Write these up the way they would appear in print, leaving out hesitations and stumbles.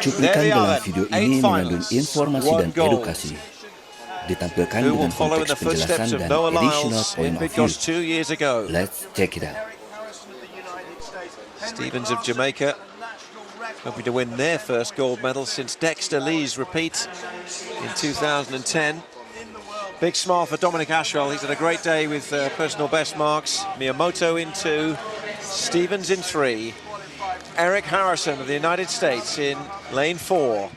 Cuplikan dalam video ini mengandung informasi dan edukasi. Ditampilkan dengan konteks penjelasan dan additional point of view. Let's check it out. Stevens of Jamaica hoping to win their first gold medal since Dexter Lee's repeat in 2010. Big smile for Dominic Ashwell. He's had a great day with personal best marks. Miyamoto in 2, Stevens in 3. Eric Harrison of the United States in lane 4.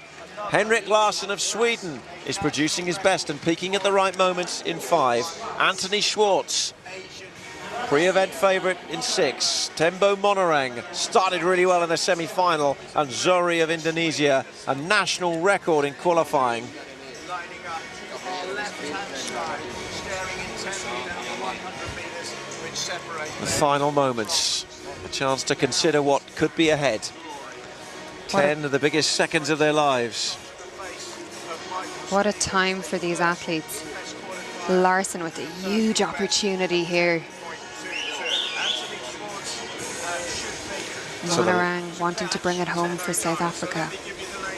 Henrik Larsson of Sweden is producing his best and peaking at the right moments in 5. Anthony Schwartz, pre-event favourite in 6. Tembo Monorang started really well in the semi-final, and Zohri of Indonesia, a national record in qualifying. The final moments, a chance to consider what could be ahead. 10 of the biggest seconds of their lives. What a time for these athletes. Larsson with a huge opportunity here. Monorang wanting to bring it home for South Africa.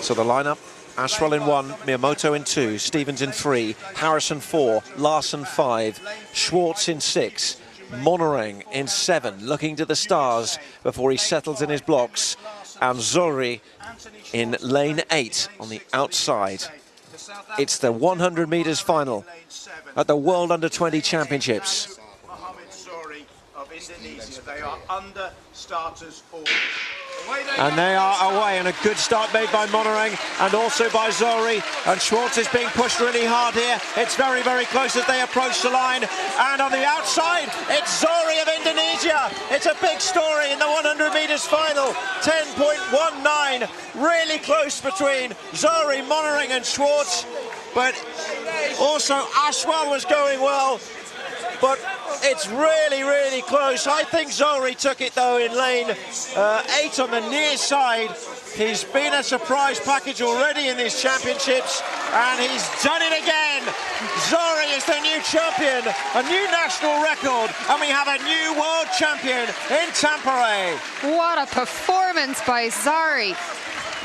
So the lineup: Ashwell in 1, Miyamoto in 2, Stevens in 3, Harrison 4, Larsson 5, Schwartz in 6, Monorang in 7, looking to the stars before he settles in his blocks, and Zohri in lane 8 on the outside. It's the 100 meters final at the World Under-20 Championships. Momen Zohri of Indonesia. They are under starters for. And they are away, and a good start made by Monorang and also by Zohri. And Schwartz is being pushed really hard here. It's very, very close as they approach the line. And on the outside, it's Zohri of Indonesia. It's a big story in the 100 meters final. 10.19, really close between Zohri, Monorang and Schwartz. But also Ashwell was going well. But it's really, really close. I think Zohri took it, though, in lane 8 on the near side. He's been a surprise package already in these championships, and he's done it again. Zohri is the new champion, a new national record, and we have a new world champion in Tampere. What a performance by Zohri.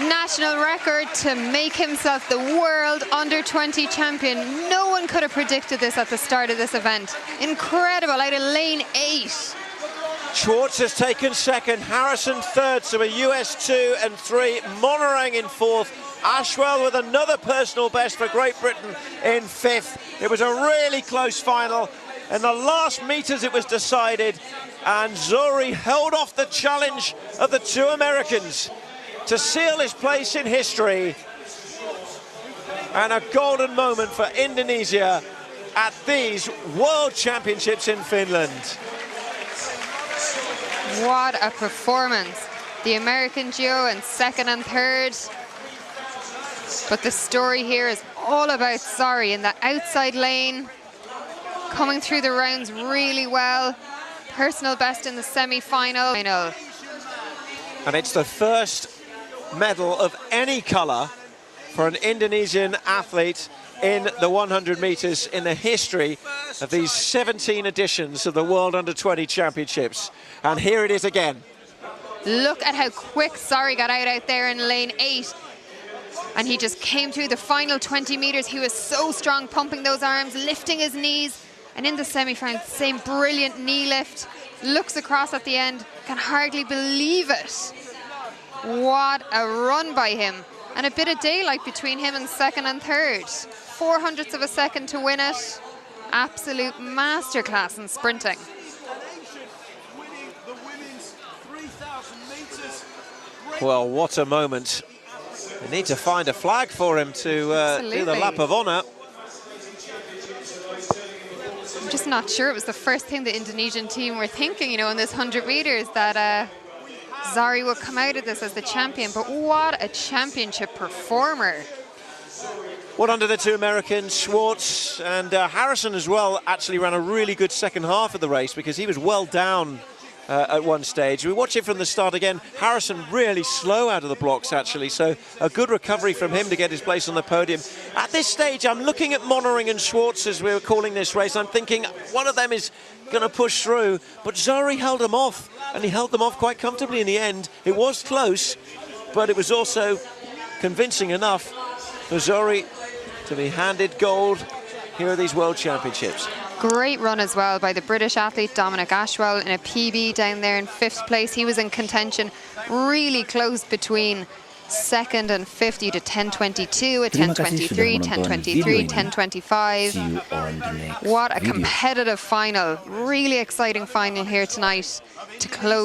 National record to make himself the world under-20 champion. No one could have predicted this at the start of this event. Incredible, out of lane 8. Schwartz has taken 2nd, Harrison 3rd, so a US 2 and 3, Monorang in 4th, Ashwell with another personal best for Great Britain in 5th. It was a really close final. In the last meters it was decided, and Zohri held off the challenge of the 2 Americans to seal his place in history, and a golden moment for Indonesia at these World Championships in Finland. What a performance. The American duo in 2nd and 3rd. But the story here is all about Zohri in the outside lane, coming through the rounds really well. Personal best in the semi-final. And it's the first medal of any colour for an Indonesian athlete in the 100 metres in the history of these 17 editions of the World Under-20 Championships. And here it is again. Look at how quick Zohri got out there in lane 8. And he just came through the final 20 metres. He was so strong, pumping those arms, lifting his knees. And in the semi-final, same brilliant knee lift. Looks across at the end, can hardly believe it. What a run by him. And a bit of daylight between him and 2nd and 3rd. 0.04 of a second to win it. Absolute masterclass in sprinting. Well, what a moment. They need to find a flag for him to do the lap of honour. I'm just not sure it was the first thing the Indonesian team were thinking, you know, in this 100 metres, that Zohri will come out of this as the champion. But what a championship performer. Well, under the 2 Americans, Schwartz and Harrison as well, actually ran a really good second half of the race, because he was well down at one stage. We watch it from the start again. Harrison really slow out of the blocks, actually, so a good recovery from him to get his place on the podium. At this stage, I'm looking at Monorang and Schwartz as we were calling this race. I'm thinking one of them is going to push through, but Zohri held them off, and he held them off quite comfortably in the end. It was close, but it was also convincing enough for Zohri to be handed gold here at these World Championships. Great run as well by the British athlete Dominic Ashwell in a PB down there in 5th place. He was in contention, really close between second and 50 to 10:22, a 10:23, 10:23, 10:25. What a competitive final. Really exciting final here tonight to close.